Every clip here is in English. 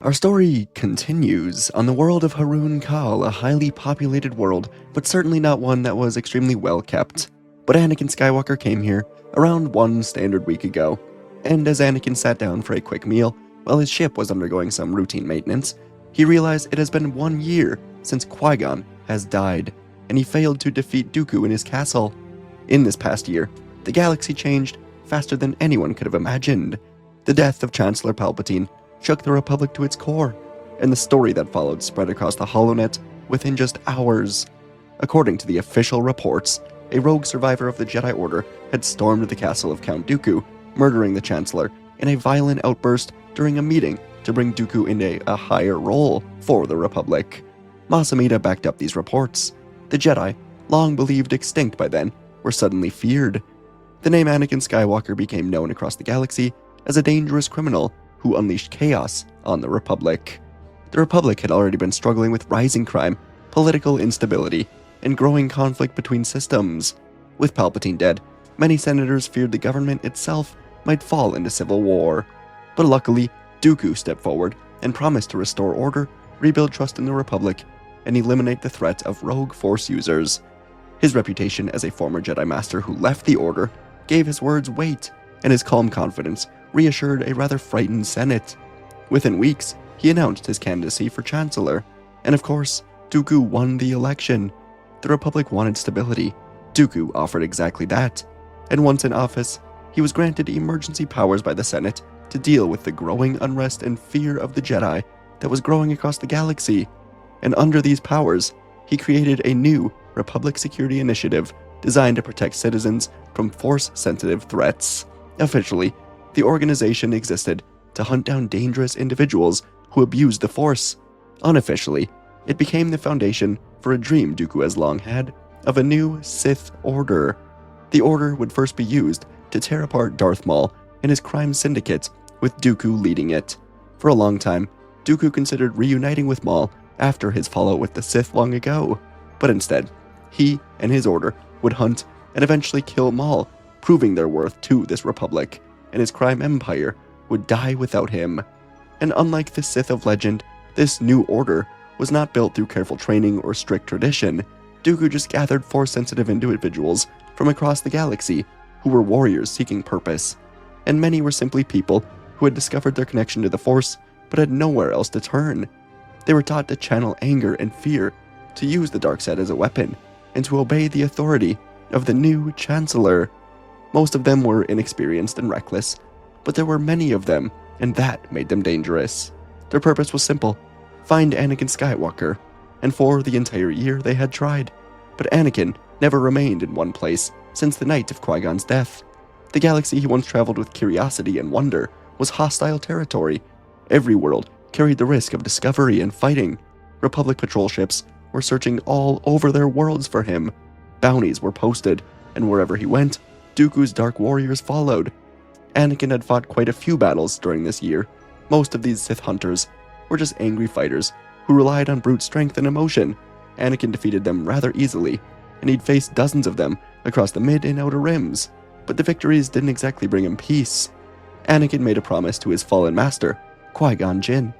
Our story continues on the world of Harun Kal, a highly populated world, but certainly not one that was extremely well kept. But Anakin Skywalker came here around one standard week ago, and as Anakin sat down for a quick meal while his ship was undergoing some routine maintenance, he realized it has been 1 year since Qui-Gon has died, and he failed to defeat Dooku in his castle. In this past year, the galaxy changed faster than anyone could have imagined. The death of Chancellor Palpatine shook the Republic to its core, and the story that followed spread across the HoloNet within just hours. According to the official reports, a rogue survivor of the Jedi Order had stormed the castle of Count Dooku, murdering the Chancellor in a violent outburst during a meeting to bring Dooku into a higher role for the Republic. Mas Amedda backed up these reports. The Jedi, long believed extinct by then, were suddenly feared. The name Anakin Skywalker became known across the galaxy as a dangerous criminal who unleashed chaos on the Republic. The Republic had already been struggling with rising crime, political instability, and growing conflict between systems. With Palpatine dead, many senators feared the government itself might fall into civil war. But luckily, Dooku stepped forward and promised to restore order, rebuild trust in the Republic, and eliminate the threat of rogue Force users. His reputation as a former Jedi Master who left the Order gave his words weight, and his calm confidence reassured a rather frightened Senate. Within weeks, he announced his candidacy for Chancellor, and of course, Dooku won the election. The Republic wanted stability. Dooku offered exactly that, and once in office, he was granted emergency powers by the Senate to deal with the growing unrest and fear of the Jedi that was growing across the galaxy. And under these powers, he created a new Republic Security Initiative designed to protect citizens from Force-sensitive threats. Officially, the organization existed to hunt down dangerous individuals who abused the Force. Unofficially, it became the foundation for a dream Dooku has long had of a new Sith Order. The Order would first be used to tear apart Darth Maul and his crime syndicate, with Dooku leading it. For a long time, Dooku considered reuniting with Maul after his fallout with the Sith long ago, but instead, he and his Order would hunt and eventually kill Maul, proving their worth to this Republic, and his crime empire would die without him. And unlike the Sith of legend, this new Order was not built through careful training or strict tradition. Dooku just gathered Force-sensitive individuals from across the galaxy who were warriors seeking purpose, and many were simply people who had discovered their connection to the Force but had nowhere else to turn. They were taught to channel anger and fear, to use the dark side as a weapon, and to obey the authority of the new Chancellor. Most of them were inexperienced and reckless, but there were many of them, and that made them dangerous. Their purpose was simple: find Anakin Skywalker, and for the entire year they had tried. But Anakin never remained in one place since the night of Qui-Gon's death. The galaxy he once traveled with curiosity and wonder was hostile territory. Every world carried the risk of discovery and fighting. Republic patrol ships were searching all over their worlds for him. Bounties were posted, and wherever he went, Dooku's dark warriors followed. Anakin had fought quite a few battles during this year. Most of these Sith hunters were just angry fighters who relied on brute strength and emotion. Anakin defeated them rather easily, and he'd faced dozens of them across the mid and outer rims. But the victories didn't exactly bring him peace. Anakin made a promise to his fallen master, Qui-Gon Jinn.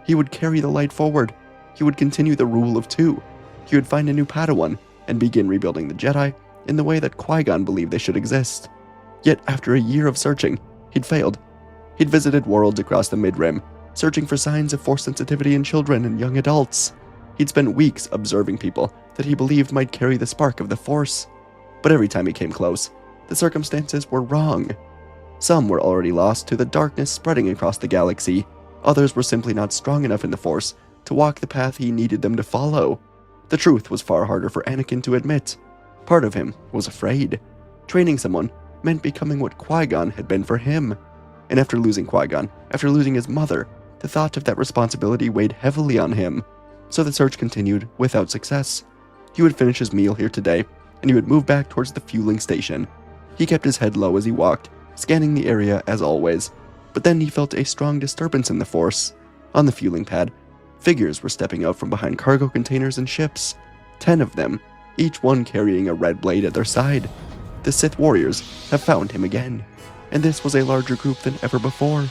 He would carry the light forward. He would continue the rule of two. He would find a new Padawan and begin rebuilding the Jedi in the way that Qui-Gon believed they should exist. Yet after a year of searching, he'd failed. He'd visited worlds across the Mid-Rim, searching for signs of Force sensitivity in children and young adults. He'd spent weeks observing people that he believed might carry the spark of the Force. But every time he came close, the circumstances were wrong. Some were already lost to the darkness spreading across the galaxy. Others were simply not strong enough in the Force to walk the path he needed them to follow. The truth was far harder for Anakin to admit. Part of him was afraid. Training someone meant becoming what Qui-Gon had been for him. And after losing Qui-Gon, after losing his mother, the thought of that responsibility weighed heavily on him. So the search continued without success. He would finish his meal here today, and he would move back towards the fueling station. He kept his head low as he walked, scanning the area as always. But then he felt a strong disturbance in the Force. On the fueling pad, figures were stepping out from behind cargo containers and ships. 10 of them, each one carrying a red blade at their side. The Sith warriors have found him again, and this was a larger group than ever before.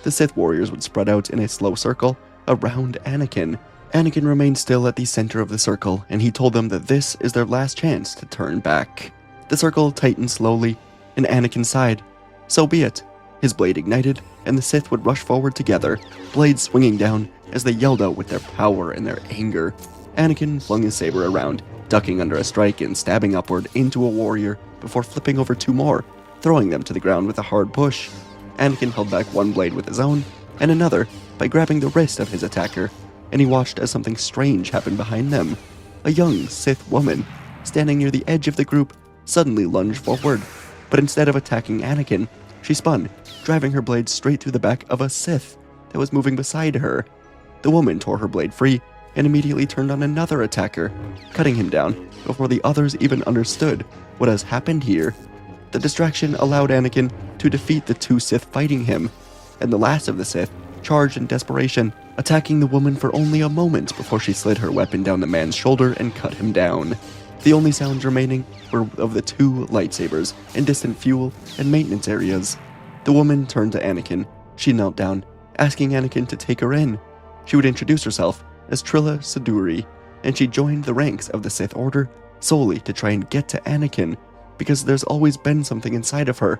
The Sith warriors would spread out in a slow circle, around Anakin. Anakin remained still at the center of the circle, and he told them that this is their last chance to turn back. The circle tightened slowly, and Anakin sighed. So be it. His blade ignited, and the Sith would rush forward together, blades swinging down as they yelled out with their power and their anger. Anakin flung his saber around, ducking under a strike and stabbing upward into a warrior before flipping over 2 more, throwing them to the ground with a hard push. Anakin held back one blade with his own, and another by grabbing the wrist of his attacker, and he watched as something strange happened behind them. A young Sith woman, standing near the edge of the group, suddenly lunged forward, but instead of attacking Anakin, she spun, driving her blade straight through the back of a Sith that was moving beside her. The woman tore her blade free and immediately turned on another attacker, cutting him down before the others even understood what has happened here. The distraction allowed Anakin to defeat the 2 Sith fighting him, and the last of the Sith charged in desperation, attacking the woman for only a moment before she slid her weapon down the man's shoulder and cut him down. The only sounds remaining were of the 2 lightsabers in distant fuel and maintenance areas. The woman turned to Anakin. She knelt down, asking Anakin to take her in. She would introduce herself as Trilla Siduri, and she joined the ranks of the Sith Order solely to try and get to Anakin, because there's always been something inside of her,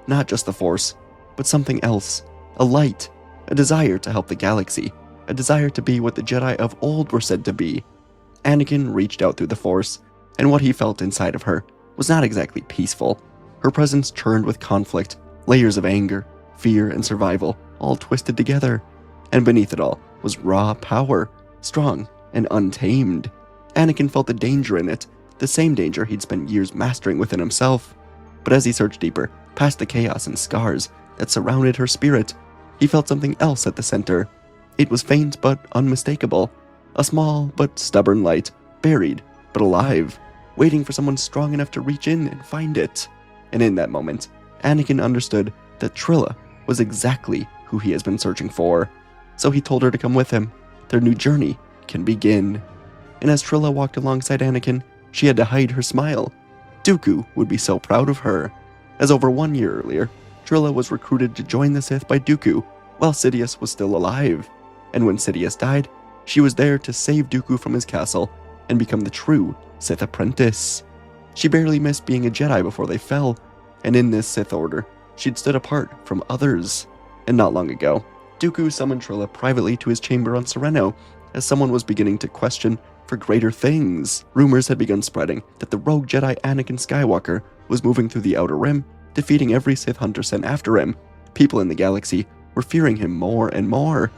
not just the Force, but something else, a light, a desire to help the galaxy, a desire to be what the Jedi of old were said to be. Anakin reached out through the Force, and what he felt inside of her was not exactly peaceful. Her presence churned with conflict, layers of anger, fear, and survival, all twisted together. And beneath it all was raw power, strong and untamed. Anakin felt the danger in it, the same danger he'd spent years mastering within himself. But as he searched deeper, past the chaos and scars that surrounded her spirit, he felt something else at the center. It was faint but unmistakable, a small but stubborn light, buried but alive, waiting for someone strong enough to reach in and find it. And in that moment, Anakin understood that Trilla was exactly who he has been searching for. So he told her to come with him. Their new journey can begin. And as Trilla walked alongside Anakin, she had to hide her smile. Dooku would be so proud of her, as over 1 year earlier, Trilla was recruited to join the Sith by Dooku while Sidious was still alive. And when Sidious died, she was there to save Dooku from his castle and become the true Sith apprentice. She barely missed being a Jedi before they fell, and in this Sith order, she'd stood apart from others. And not long ago, Dooku summoned Trilla privately to his chamber on Sereno, as someone was beginning to question for greater things. Rumors had begun spreading that the rogue Jedi Anakin Skywalker was moving through the Outer Rim, defeating every Sith hunter sent after him. People in the galaxy were fearing him more and more.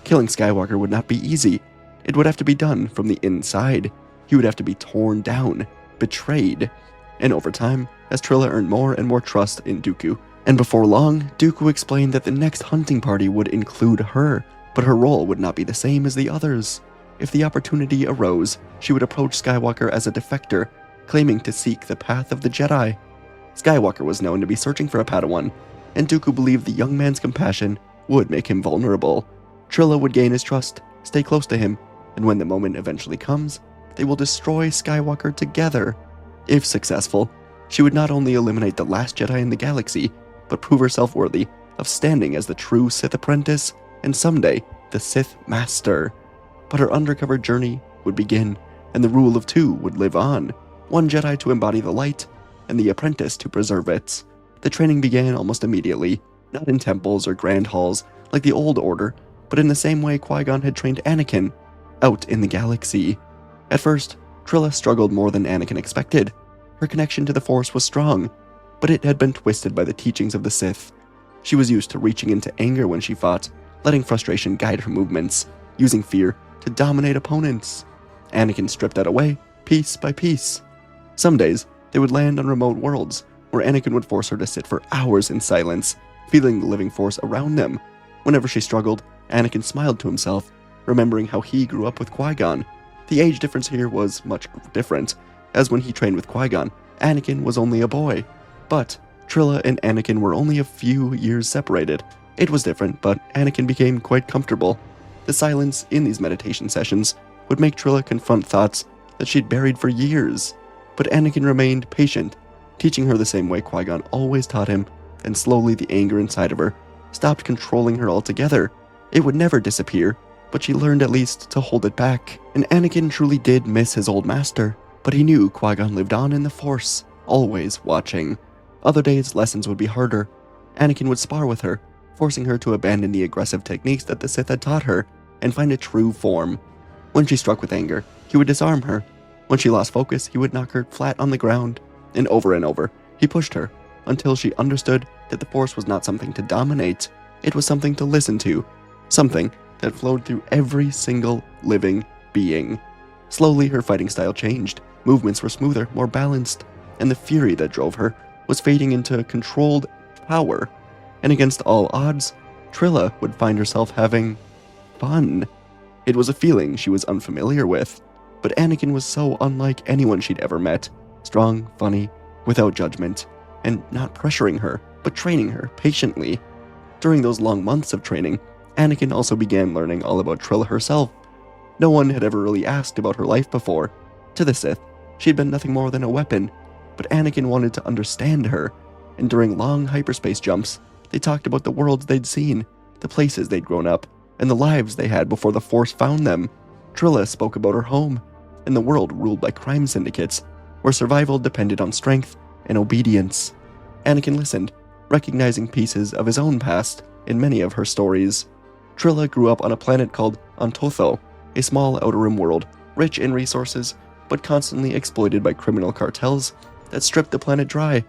Killing Skywalker would not be easy. It would have to be done from the inside. He would have to be torn down, betrayed. And over time, as Trilla earned more and more trust in Dooku, and before long, Dooku explained that the next hunting party would include her, but her role would not be the same as the others. If the opportunity arose, she would approach Skywalker as a defector, claiming to seek the path of the Jedi. Skywalker was known to be searching for a Padawan, and Dooku believed the young man's compassion would make him vulnerable. Trilla would gain his trust, stay close to him, and when the moment eventually comes, they will destroy Skywalker together. If successful, she would not only eliminate the last Jedi in the galaxy, but prove herself worthy of standing as the true Sith apprentice and someday the Sith master. But her undercover journey would begin, and the rule of 2 would live on. 1 Jedi to embody the light, and the apprentice to preserve it. The training began almost immediately, not in temples or grand halls like the old order, but in the same way Qui-Gon had trained Anakin, out in the galaxy. At first, Trilla struggled more than Anakin expected. Her connection to the Force was strong, but it had been twisted by the teachings of the Sith. She was used to reaching into anger when she fought, letting frustration guide her movements, using fear to dominate opponents. Anakin stripped that away, piece by piece. Some days, they would land on remote worlds, where Anakin would force her to sit for hours in silence, feeling the living force around them. Whenever she struggled, Anakin smiled to himself, remembering how he grew up with Qui-Gon. The age difference here was much different, as when he trained with Qui-Gon, Anakin was only a boy. But Trilla and Anakin were only a few years separated. It was different, but Anakin became quite comfortable. The silence in these meditation sessions would make Trilla confront thoughts that she'd buried for years. But Anakin remained patient, teaching her the same way Qui-Gon always taught him, and slowly the anger inside of her stopped controlling her altogether. It would never disappear, but she learned at least to hold it back. And Anakin truly did miss his old master, but he knew Qui-Gon lived on in the Force, always watching. Other days, lessons would be harder. Anakin would spar with her, forcing her to abandon the aggressive techniques that the Sith had taught her and find a true form. When she struck with anger, he would disarm her. When she lost focus, he would knock her flat on the ground. And over, he pushed her until she understood that the Force was not something to dominate. It was something to listen to, something that flowed through every single living being. Slowly, her fighting style changed. Movements were smoother, more balanced, and the fury that drove her was fading into controlled power. And against all odds, Trilla would find herself having fun. It was a feeling she was unfamiliar with, but Anakin was so unlike anyone she'd ever met. Strong, funny, without judgment, and not pressuring her, but training her patiently. During those long months of training, Anakin also began learning all about Trilla herself. No one had ever really asked about her life before. To the Sith, she'd been nothing more than a weapon, but Anakin wanted to understand her, and during long hyperspace jumps, they talked about the worlds they'd seen, the places they'd grown up, and the lives they had before the Force found them. Trilla spoke about her home, and the world ruled by crime syndicates, where survival depended on strength and obedience. Anakin listened, recognizing pieces of his own past in many of her stories. Trilla grew up on a planet called Antotho, a small outer rim world, rich in resources, but constantly exploited by criminal cartels that stripped the planet dry.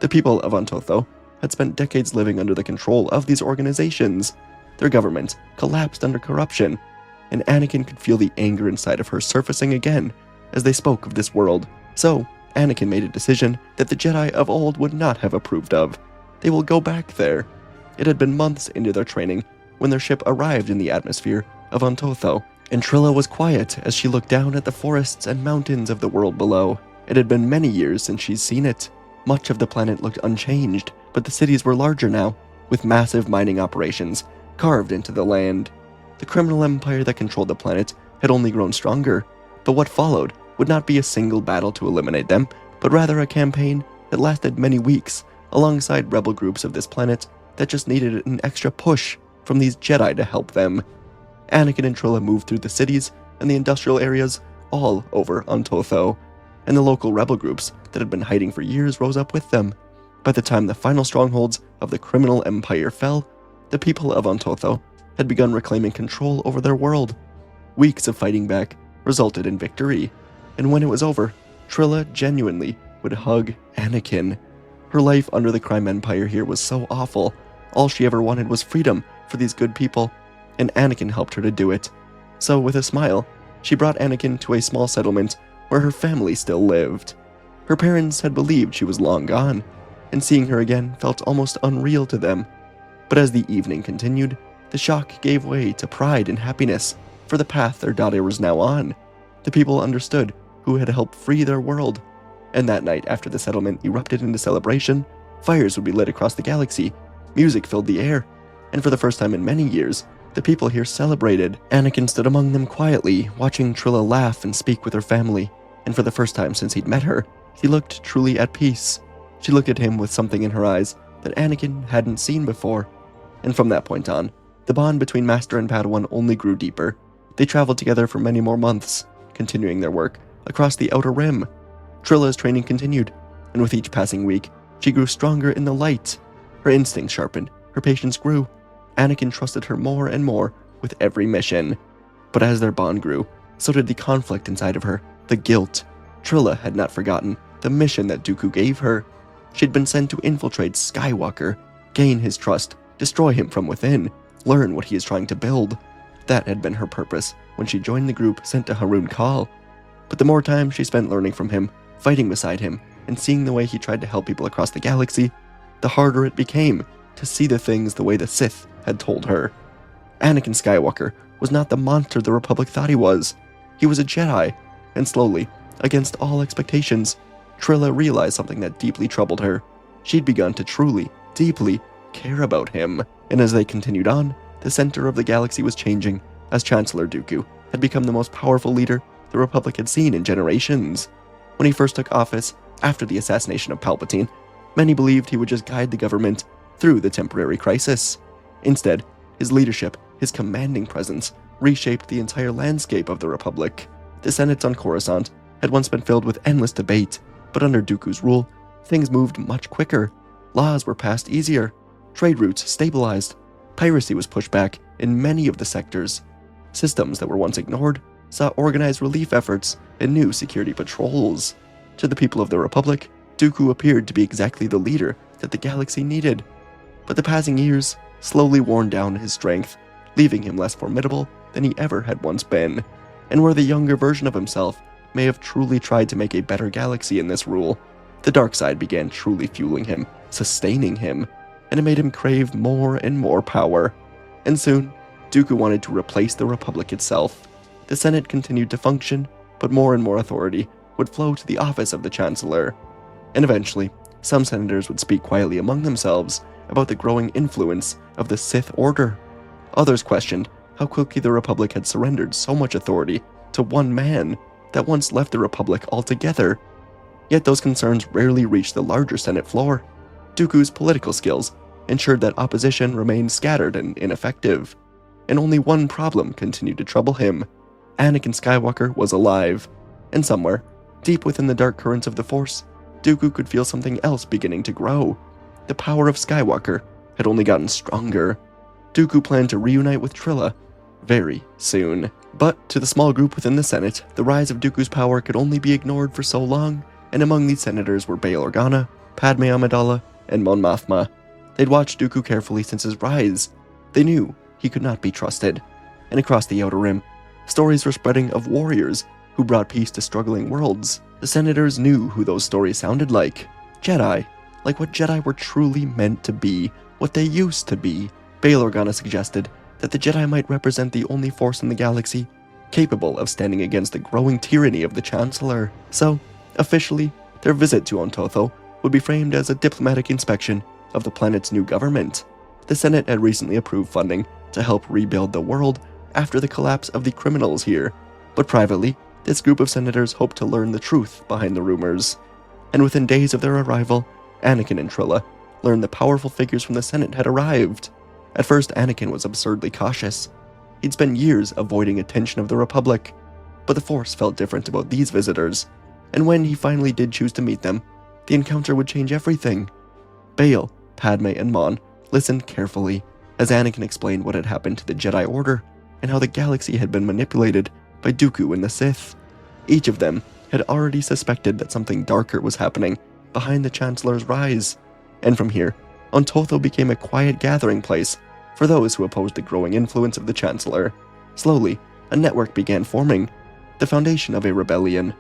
The people of Antotho had spent decades living under the control of these organizations. Their government collapsed under corruption, and Anakin could feel the anger inside of her surfacing again as they spoke of this world. So, Anakin made a decision that the Jedi of old would not have approved of. They will go back there. It had been months into their training when their ship arrived in the atmosphere of Antotho, and Trilla was quiet as she looked down at the forests and mountains of the world below. It had been many years since she'd seen it. Much of the planet looked unchanged, but the cities were larger now, with massive mining operations carved into the land. The criminal empire that controlled the planet had only grown stronger, but what followed would not be a single battle to eliminate them, but rather a campaign that lasted many weeks, alongside rebel groups of this planet that just needed an extra push from these Jedi to help them. Anakin and Trilla moved through the cities and the industrial areas all over Antotho, and the local rebel groups that had been hiding for years rose up with them. By the time the final strongholds of the criminal empire fell, the people of Antotho had begun reclaiming control over their world. Weeks of fighting back resulted in victory, and when it was over, Trilla genuinely would hug Anakin. Her life under the crime empire here was so awful. All she ever wanted was freedom for these good people, and Anakin helped her to do it. So with a smile, she brought Anakin to a small settlement where her family still lived. Her parents had believed she was long gone, and seeing her again felt almost unreal to them. But as the evening continued, the shock gave way to pride and happiness for the path their daughter was now on. The people understood who had helped free their world, and that night after the settlement erupted into celebration, fires would be lit across the galaxy, music filled the air, and for the first time in many years, the people here celebrated. Anakin stood among them quietly, watching Trilla laugh and speak with her family, and for the first time since he'd met her, he looked truly at peace. She looked at him with something in her eyes that Anakin hadn't seen before, and from that point on, the bond between Master and Padawan only grew deeper. They traveled together for many more months, continuing their work across the Outer Rim. Trilla's training continued, and with each passing week, she grew stronger in the light. Her instincts sharpened, her patience grew. Anakin trusted her more and more with every mission. But as their bond grew, so did the conflict inside of her, the guilt. Trilla had not forgotten the mission that Dooku gave her. She'd been sent to infiltrate Skywalker, gain his trust, destroy him from within, learn what he is trying to build. That had been her purpose when she joined the group sent to Harun Kal. But the more time she spent learning from him, fighting beside him, and seeing the way he tried to help people across the galaxy, the harder it became to see the things the way the Sith had told her. Anakin Skywalker was not the monster the Republic thought he was. He was a Jedi, and slowly, against all expectations, Trilla realized something that deeply troubled her. She'd begun to truly, deeply care about him, and as they continued on, the center of the galaxy was changing, as Chancellor Dooku had become the most powerful leader the Republic had seen in generations. When he first took office, after the assassination of Palpatine, many believed he would just guide the government through the temporary crisis. Instead, his leadership, his commanding presence, reshaped the entire landscape of the Republic. The Senates on Coruscant had once been filled with endless debate, but under Dooku's rule, things moved much quicker. Laws were passed easier, trade routes stabilized, piracy was pushed back in many of the sectors. Systems that were once ignored saw organized relief efforts and new security patrols. To the people of the Republic, Dooku appeared to be exactly the leader that the galaxy needed. But the passing years slowly worn down his strength, leaving him less formidable than he ever had once been. And where the younger version of himself may have truly tried to make a better galaxy in this rule, the dark side began truly fueling him, sustaining him, and it made him crave more and more power. And soon, Dooku wanted to replace the Republic itself. The Senate continued to function, but more and more authority would flow to the office of the Chancellor. And eventually, some senators would speak quietly among themselves about the growing influence of the Sith Order. Others questioned how quickly the Republic had surrendered so much authority to one man that once left the Republic altogether. Yet those concerns rarely reached the larger Senate floor. Dooku's political skills ensured that opposition remained scattered and ineffective. And only one problem continued to trouble him. Anakin Skywalker was alive, and somewhere, deep within the dark currents of the Force, Dooku could feel something else beginning to grow. The power of Skywalker had only gotten stronger. Dooku planned to reunite with Trilla very soon. But to the small group within the Senate, the rise of Dooku's power could only be ignored for so long, and among these senators were Bail Organa, Padme Amidala, and Mon Mothma. They'd watched Dooku carefully since his rise. They knew he could not be trusted. And across the Outer Rim, stories were spreading of warriors who brought peace to struggling worlds. The senators knew who those stories sounded like. Jedi. Like what Jedi were truly meant to be, what they used to be. Bail Organa suggested that the Jedi might represent the only force in the galaxy capable of standing against the growing tyranny of the Chancellor. So, officially, their visit to Ontotho would be framed as a diplomatic inspection of the planet's new government. The Senate had recently approved funding to help rebuild the world after the collapse of the criminals here, but privately, this group of senators hoped to learn the truth behind the rumors. And within days of their arrival, Anakin and Trilla learned the powerful figures from the Senate had arrived. At first, Anakin was absurdly cautious. He'd spent years avoiding attention of the Republic, but the Force felt different about these visitors, and when he finally did choose to meet them, the encounter would change everything. Bail, Padme, and Mon listened carefully as Anakin explained what had happened to the Jedi Order and how the galaxy had been manipulated by Dooku and the Sith. Each of them had already suspected that something darker was happening behind the Chancellor's rise, and from here, Ontotho became a quiet gathering place for those who opposed the growing influence of the Chancellor. Slowly, a network began forming, the foundation of a rebellion.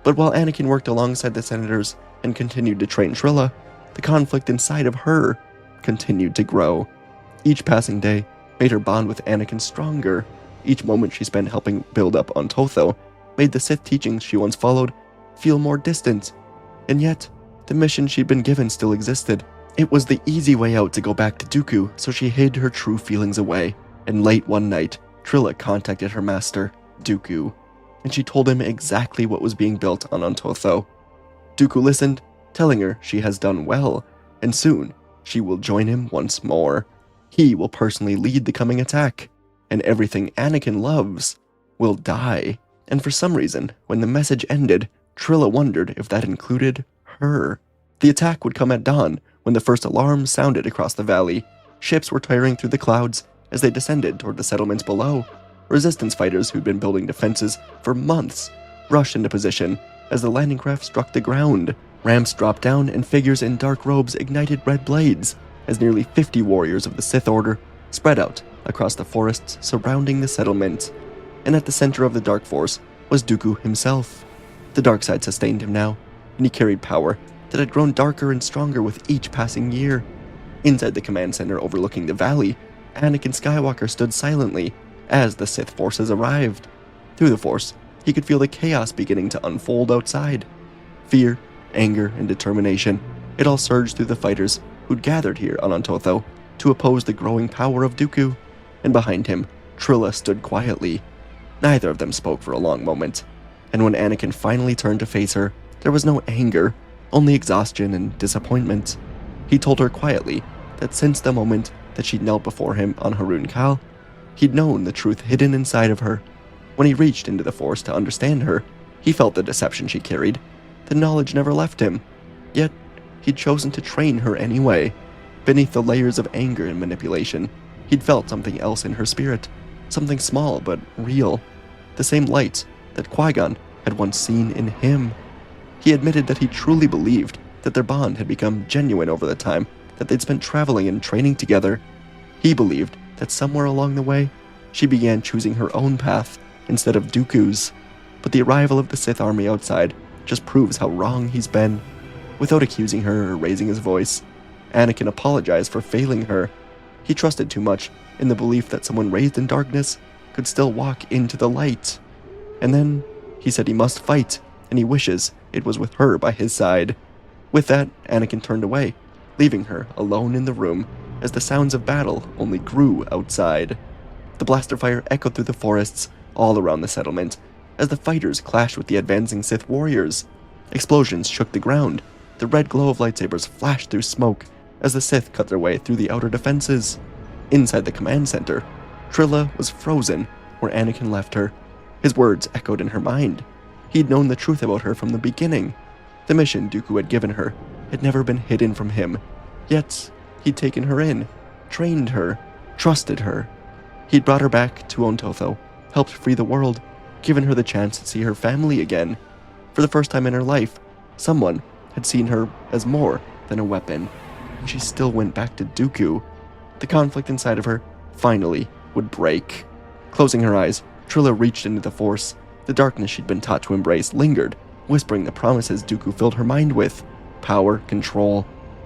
But while Anakin worked alongside the senators and continued to train Trilla, the conflict inside of her continued to grow. Each passing day made her bond with Anakin stronger. Each moment she spent helping build up Ontotho made the Sith teachings she once followed feel more distant. And yet, the mission she'd been given still existed. It was the easy way out to go back to Dooku, so she hid her true feelings away. And late one night, Trilla contacted her master, Dooku, and she told him exactly what was being built on Ontotho. Dooku listened, telling her she has done well, and soon she will join him once more. He will personally lead the coming attack, and everything Anakin loves will die. And for some reason, when the message ended, Trilla wondered if that included her. The attack would come at dawn, when the first alarm sounded across the valley. Ships were tearing through the clouds as they descended toward the settlements below. Resistance fighters who'd been building defenses for months rushed into position as the landing craft struck the ground. Ramps dropped down and figures in dark robes ignited red blades as nearly 50 warriors of the Sith Order spread out across the forests surrounding the settlement. And at the center of the Dark Force was Dooku himself. The dark side sustained him now, and he carried power that had grown darker and stronger with each passing year. Inside the command center overlooking the valley, Anakin Skywalker stood silently as the Sith forces arrived. Through the Force, he could feel the chaos beginning to unfold outside. Fear, anger, and determination, it all surged through the fighters who'd gathered here on Ontotho to oppose the growing power of Dooku. And behind him, Trilla stood quietly. Neither of them spoke for a long moment, and when Anakin finally turned to face her, there was no anger, only exhaustion and disappointment. He told her quietly that since the moment that she knelt before him on Harun Kal, He'd known the truth hidden inside of her. When he reached into the Force to understand her, he felt the deception she carried. The knowledge never left him. Yet, he'd chosen to train her anyway. Beneath the layers of anger and manipulation, he'd felt something else in her spirit. Something small but real. The same light that Qui-Gon had once seen in him. He admitted that he truly believed that their bond had become genuine over the time that they'd spent traveling and training together. He believed that somewhere along the way, she began choosing her own path instead of Dooku's. But the arrival of the Sith army outside just proves how wrong he's been. Without accusing her or raising his voice, Anakin apologized for failing her. He trusted too much in the belief that someone raised in darkness could still walk into the light. And then he said he must fight, and he wishes it was with her by his side. With that, Anakin turned away, leaving her alone in the room as the sounds of battle only grew outside. The blaster fire echoed through the forests all around the settlement as the fighters clashed with the advancing Sith warriors. Explosions shook the ground. The red glow of lightsabers flashed through smoke as the Sith cut their way through the outer defenses. Inside the command center, Trilla was frozen where Anakin left her. His words echoed in her mind. He'd known the truth about her from the beginning. The mission Dooku had given her had never been hidden from him. Yet, he'd taken her in, trained her, trusted her. He'd brought her back to Ontotho, helped free the world, given her the chance to see her family again. For the first time in her life, someone had seen her as more than a weapon, and she still went back to Dooku. The conflict inside of her, finally, would break. Closing her eyes, Trilla reached into the Force. The darkness she'd been taught to embrace lingered, whispering the promises Dooku filled her mind with. Power, control.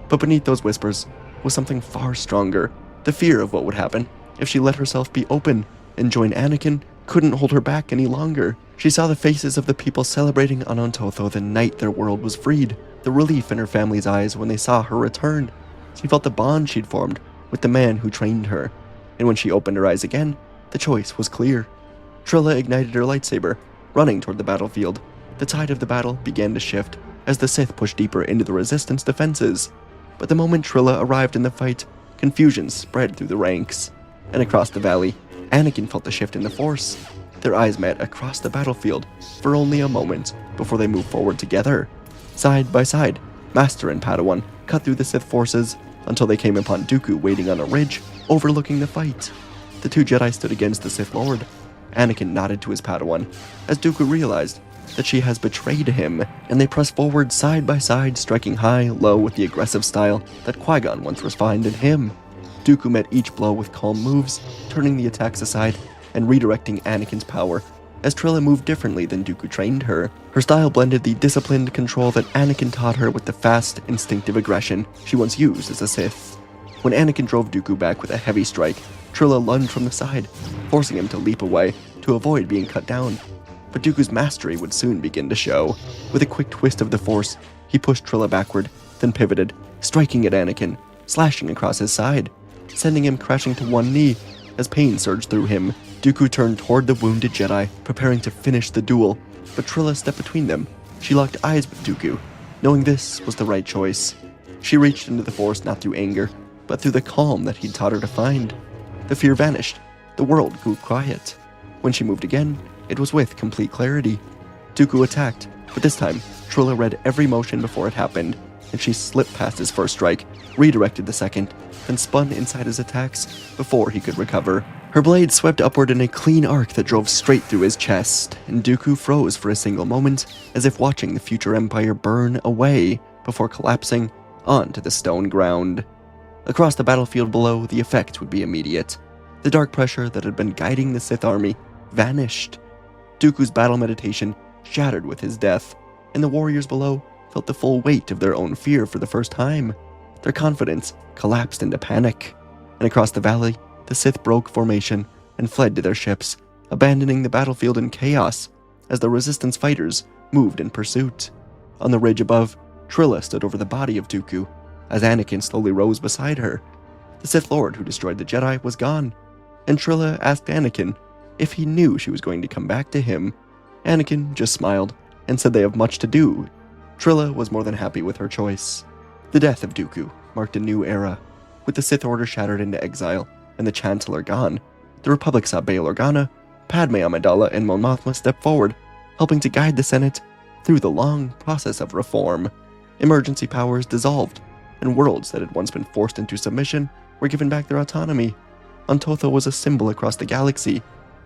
But beneath those whispers was something far stronger. The fear of what would happen if she let herself be open and join Anakin couldn't hold her back any longer. She saw the faces of the people celebrating on Ontotho the night their world was freed, the relief in her family's eyes when they saw her return. She felt the bond she'd formed with the man who trained her, and when she opened her eyes again, the choice was clear. Trilla ignited her lightsaber, running toward the battlefield. The tide of the battle began to shift as the Sith pushed deeper into the Resistance defenses. But the moment Trilla arrived in the fight, confusion spread through the ranks. And across the valley, Anakin felt the shift in the Force. Their eyes met across the battlefield for only a moment before they moved forward together. Side by side, Master and Padawan cut through the Sith forces until they came upon Dooku waiting on a ridge overlooking the fight. The two Jedi stood against the Sith Lord. Anakin nodded to his Padawan as Dooku realized that she has betrayed him, and they pressed forward side by side, striking high, low with the aggressive style that Qui-Gon once refined in him. Dooku met each blow with calm moves, turning the attacks aside and redirecting Anakin's power, as Trilla moved differently than Dooku trained her. Her style blended the disciplined control that Anakin taught her with the fast, instinctive aggression she once used as a Sith. When Anakin drove Dooku back with a heavy strike, Trilla lunged from the side, forcing him to leap away to avoid being cut down. But Dooku's mastery would soon begin to show. With a quick twist of the Force, he pushed Trilla backward, then pivoted, striking at Anakin, slashing across his side, sending him crashing to one knee. As pain surged through him, Dooku turned toward the wounded Jedi, preparing to finish the duel, but Trilla stepped between them. She locked eyes with Dooku, knowing this was the right choice. She reached into the Force not through anger, but through the calm that he'd taught her to find. The fear vanished. The world grew quiet. When she moved again, it was with complete clarity. Dooku attacked, but this time, Trilla read every motion before it happened, and she slipped past his first strike, redirected the second, then spun inside his attacks before he could recover. Her blade swept upward in a clean arc that drove straight through his chest, and Dooku froze for a single moment, as if watching the future Empire burn away before collapsing onto the stone ground. Across the battlefield below, the effect would be immediate. The dark pressure that had been guiding the Sith army vanished. Dooku's battle meditation shattered with his death, and the warriors below felt the full weight of their own fear for the first time. Their confidence collapsed into panic, and across the valley, the Sith broke formation and fled to their ships, abandoning the battlefield in chaos as the Resistance fighters moved in pursuit. On the ridge above, Trilla stood over the body of Dooku as Anakin slowly rose beside her. The Sith Lord who destroyed the Jedi was gone, and Trilla asked Anakin if he knew she was going to come back to him. Anakin just smiled and said they have much to do. Trilla was more than happy with her choice. The death of Dooku marked a new era. With the Sith Order shattered into exile and the Chancellor gone, the Republic saw Bail Organa, Padme Amidala, and Mon Mothma step forward, helping to guide the Senate through the long process of reform. Emergency powers dissolved, and worlds that had once been forced into submission were given back their autonomy. Antotho was a symbol across the galaxy,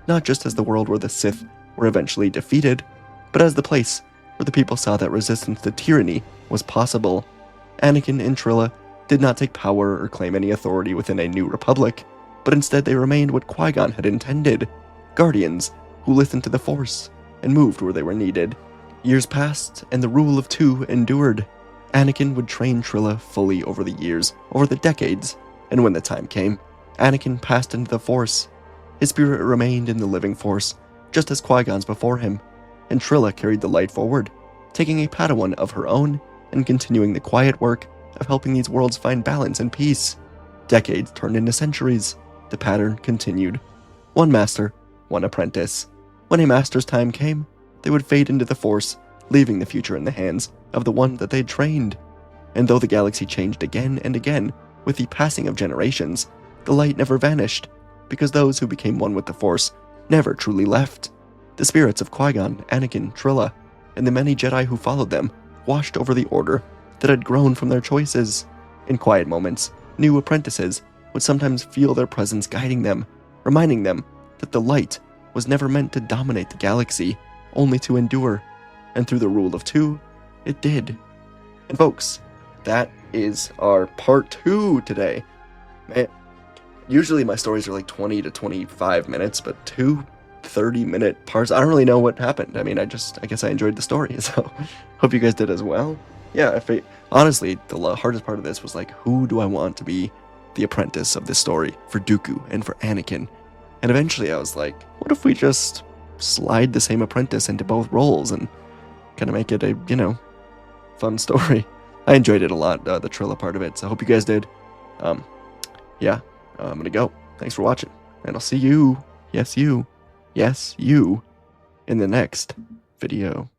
not just as the world where the Sith were eventually defeated, but as the place where the people saw that resistance to tyranny was possible. Anakin and Trilla did not take power or claim any authority within a new republic, but instead they remained what Qui-Gon had intended, guardians who listened to the Force and moved where they were needed. Years passed, and the rule of two endured. Anakin would train Trilla fully over the years, over the decades, and when the time came, Anakin passed into the Force. His spirit remained in the living Force, just as Qui-Gon's before him, and Trilla carried the light forward, taking a Padawan of her own and continuing the quiet work of helping these worlds find balance and peace. Decades turned into centuries. The pattern continued. One master, one apprentice. When a master's time came, they would fade into the Force, leaving the future in the hands of the one that they'd trained. And though the galaxy changed again and again with the passing of generations, the light never vanished, because those who became one with the Force never truly left. The spirits of Qui-Gon, Anakin, Trilla, and the many Jedi who followed them washed over the Order that had grown from their choices. In quiet moments, new apprentices would sometimes feel their presence guiding them, reminding them that the light was never meant to dominate the galaxy, only to endure. And through the rule of two, it did. And folks, that is our part 2 today. Man, usually my stories are like 20 to 25 minutes, but 2 30-minute parts. I don't really know what happened. I mean, I guess I enjoyed the story, so hope you guys did as well. Yeah, honestly, the hardest part of this was like, who do I want to be the apprentice of this story for Dooku and for Anakin? And eventually I was like, what if we just slide the same apprentice into both roles and kind of make it a, fun story? I enjoyed it a lot, the Trilla part of it, so I hope you guys did. Yeah, I'm gonna go. Thanks for watching, and I'll see you, yes you, in the next video.